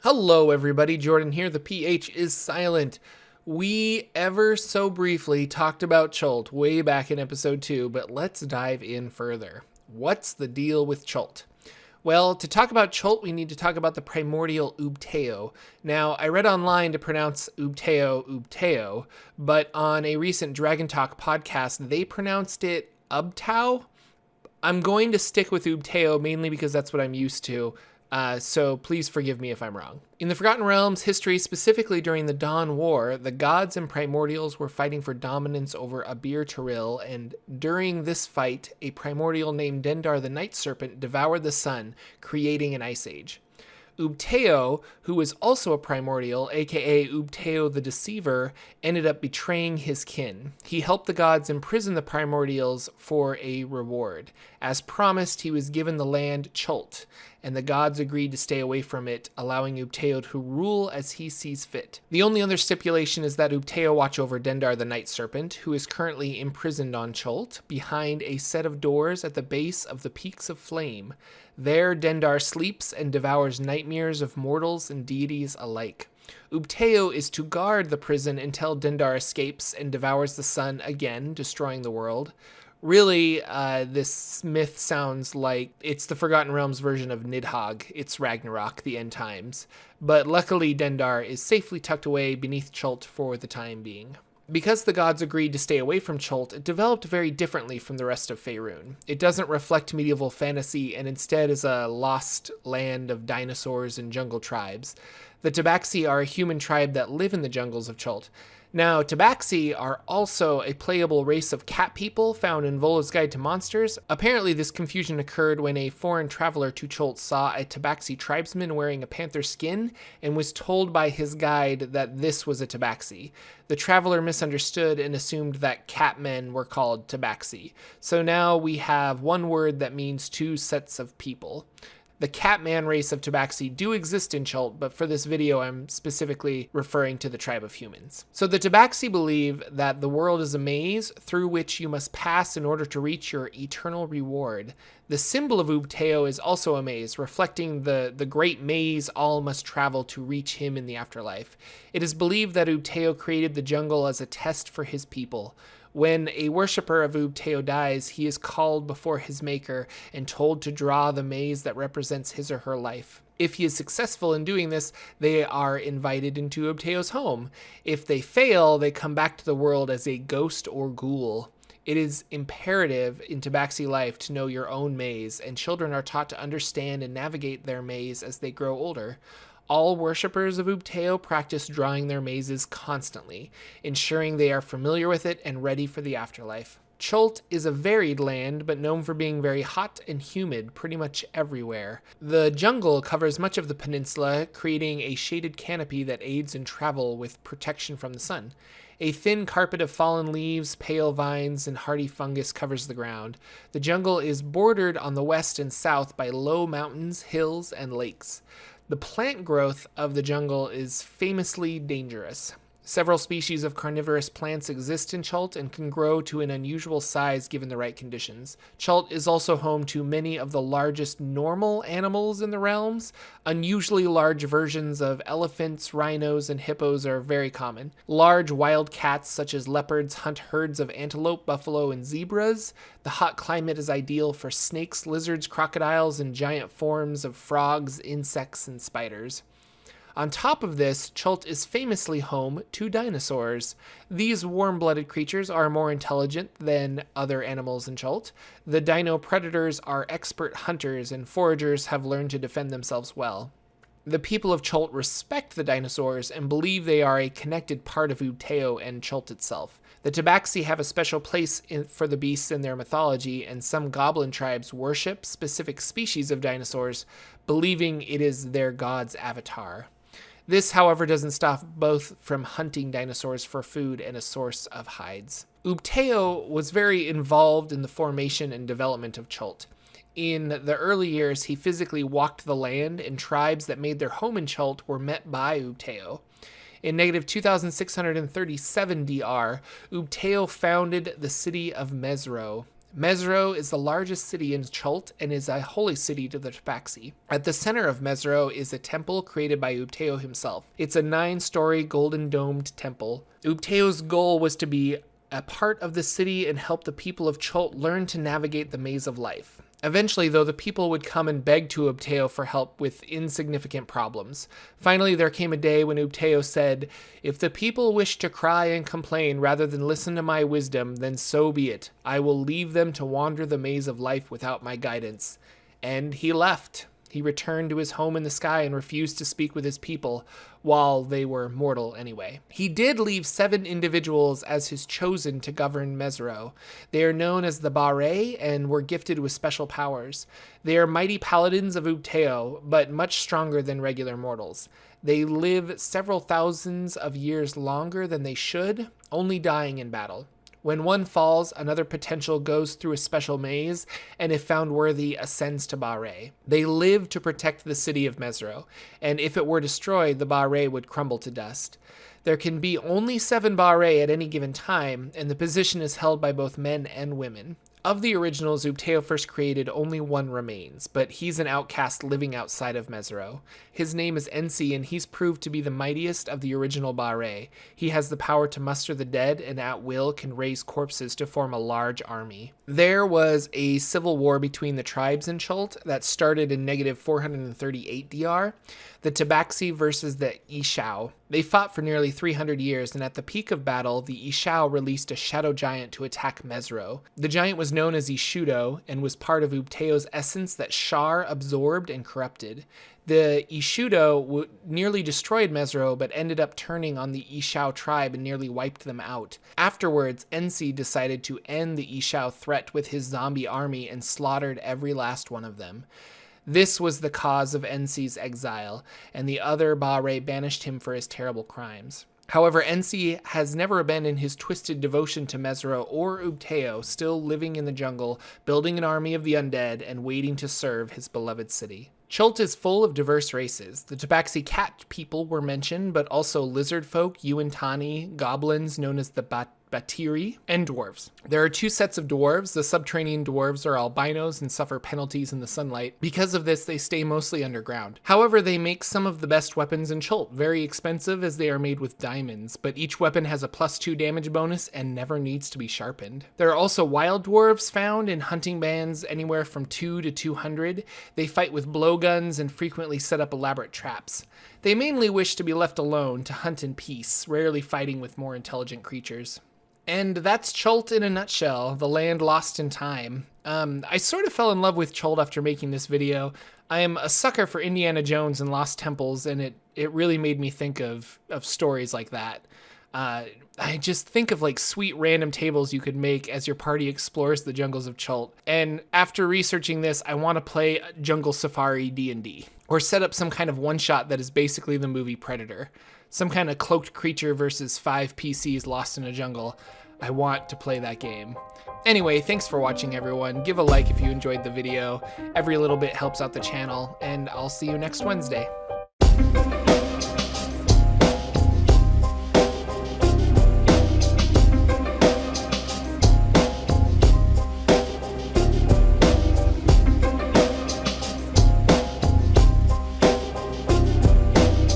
Hello everybody, Jordan here. The PH is silent. We ever so briefly talked about Chult way back in episode 2, but let's dive in further. What's the deal with Chult? Well, to talk about Chult, we need to talk about the primordial Ubteo. Now, I read online to pronounce Ubteo, but on a recent Dragon Talk podcast, they pronounced it Ubtao. I'm going to stick with Ubteo mainly because that's what I'm used to. So please forgive me if I'm wrong. In the Forgotten Realms history, specifically during the Dawn War, the gods and primordials were fighting for dominance over Abir Teril, and during this fight, a primordial named Dendar the Night Serpent devoured the sun, creating an ice age. Ubteo, who was also a primordial, aka Ubteo the Deceiver, ended up betraying his kin. He helped the gods imprison the primordials for a reward. As promised, he was given the land Chult, and the gods agreed to stay away from it, allowing Ubteo to rule as he sees fit. The only other stipulation is that Ubteo watch over Dendar the Night Serpent, who is currently imprisoned on Chult, behind a set of doors at the base of the Peaks of Flame. There, Dendar sleeps and devours nightmares of mortals and deities alike. Ubteo is to guard the prison until Dendar escapes and devours the sun again, destroying the world. Really, this myth sounds like it's the Forgotten Realms version of Nidhogg. It's Ragnarok, the end times. But luckily, Dendar is safely tucked away beneath Chult for the time being. Because the gods agreed to stay away from Chult, it developed very differently from the rest of Faerun. It doesn't reflect medieval fantasy and instead is a lost land of dinosaurs and jungle tribes. The Tabaxi are a human tribe that live in the jungles of Chult. Now, Tabaxi are also a playable race of cat people found in Volo's Guide to Monsters. Apparently, this confusion occurred when a foreign traveler to Chult saw a Tabaxi tribesman wearing a panther skin and was told by his guide that this was a Tabaxi. The traveler misunderstood and assumed that cat men were called Tabaxi. So now we have one word that means two sets of people. The Catman race of Tabaxi do exist in Chult, but for this video I'm specifically referring to the tribe of humans. So the Tabaxi believe that the world is a maze through which you must pass in order to reach your eternal reward. The symbol of Ubteo is also a maze, reflecting the great maze all must travel to reach him in the afterlife. It is believed that Ubteo created the jungle as a test for his people. When a worshipper of Ubteo dies, he is called before his maker and told to draw the maze that represents his or her life. If he is successful in doing this, they are invited into Ubteo's home. If they fail, they come back to the world as a ghost or ghoul. It is imperative in Tabaxi life to know your own maze, and children are taught to understand and navigate their maze as they grow older. All worshippers of Ubteo practice drawing their mazes constantly, ensuring they are familiar with it and ready for the afterlife. Chult is a varied land, but known for being very hot and humid pretty much everywhere. The jungle covers much of the peninsula, creating a shaded canopy that aids in travel with protection from the sun. A thin carpet of fallen leaves, pale vines, and hardy fungus covers the ground. The jungle is bordered on the west and south by low mountains, hills, and lakes. The plant growth of the jungle is famously dangerous. Several species of carnivorous plants exist in Chult and can grow to an unusual size given the right conditions. Chult is also home to many of the largest normal animals in the realms. Unusually large versions of elephants, rhinos, and hippos are very common. Large wild cats such as leopards hunt herds of antelope, buffalo, and zebras. The hot climate is ideal for snakes, lizards, crocodiles, and giant forms of frogs, insects, and spiders. On top of this, Chult is famously home to dinosaurs. These warm-blooded creatures are more intelligent than other animals in Chult. The dino predators are expert hunters, and foragers have learned to defend themselves well. The people of Chult respect the dinosaurs and believe they are a connected part of Ubteo and Chult itself. The Tabaxi have a special place for the beasts in their mythology, and some goblin tribes worship specific species of dinosaurs, believing it is their god's avatar. This, however, doesn't stop both from hunting dinosaurs for food and a source of hides. Ubteo was very involved in the formation and development of Chult. In the early years, he physically walked the land, and tribes that made their home in Chult were met by Ubteo. In negative 2637 DR, Ubteo founded the city of Mesro. Mesro is the largest city in Chult and is a holy city to the Tabaxi. At the center of Mesro is a temple created by Ubteo himself. It's a 9-story golden domed temple. Ubteo's goal was to be a part of the city and help the people of Chult learn to navigate the maze of life. Eventually, though, the people would come and beg to Ubteo for help with insignificant problems. Finally, there came a day when Ubteo said, "If the people wish to cry and complain rather than listen to my wisdom, then so be it. I will leave them to wander the maze of life without my guidance." And he left. He returned to his home in the sky and refused to speak with his people, while they were mortal anyway. He did leave 7 individuals as his chosen to govern Mesro. They are known as the Bare and were gifted with special powers. They are mighty paladins of Ubteo, but much stronger than regular mortals. They live several thousands of years longer than they should, only dying in battle. When one falls, another potential goes through a special maze, and if found worthy, ascends to Bare. They live to protect the city of Mesro, and if it were destroyed, the Bare would crumble to dust. There can be only 7 Bare at any given time, and the position is held by both men and women. Of the originals Ubteo first created, only one remains, but he's an outcast living outside of Mesro. His name is Ensi, and he's proved to be the mightiest of the original Bare. He has the power to muster the dead, and at will can raise corpses to form a large army. There was a civil war between the tribes in Chult that started in negative 438 DR. The Tabaxi versus the Ishao. They fought for nearly 300 years, and at the peak of battle, the Ishao released a shadow giant to attack Mesro. The giant was known as Ishudo, and was part of Ubteo's essence that Shar absorbed and corrupted. The Ishudo nearly destroyed Mesro, but ended up turning on the Ishao tribe and nearly wiped them out. Afterwards, Ensi decided to end the Ishao threat with his zombie army and slaughtered every last one of them. This was the cause of Ensi's exile, and the other Bare banished him for his terrible crimes. However, Ensi has never abandoned his twisted devotion to Mesro or Ubteo, still living in the jungle, building an army of the undead, and waiting to serve his beloved city. Chult is full of diverse races. The Tabaxi cat people were mentioned, but also lizard folk, Yuan-Ti, goblins known as the Batiri, and dwarves. There are 2 sets of dwarves. The subterranean dwarves are albinos and suffer penalties in the sunlight. Because of this, they stay mostly underground. However, they make some of the best weapons in Chult, very expensive as they are made with diamonds, but each weapon has a +2 damage bonus and never needs to be sharpened. There are also wild dwarves found in hunting bands anywhere from 2 to 200. They fight with blowguns and frequently set up elaborate traps. They mainly wish to be left alone to hunt in peace, rarely fighting with more intelligent creatures. And that's Chult in a nutshell, the land lost in time. I sort of fell in love with Chult after making this video. I am a sucker for Indiana Jones and Lost Temples, and it really made me think of stories like that. I just think of like sweet random tables you could make as your party explores the jungles of Chult. And after researching this, I want to play Jungle Safari D&D, or set up some kind of one-shot that is basically the movie Predator. Some kind of cloaked creature versus 5 PCs lost in a jungle. I want to play that game. Anyway, thanks for watching, everyone. Give a like if you enjoyed the video. Every little bit helps out the channel, and I'll see you next Wednesday.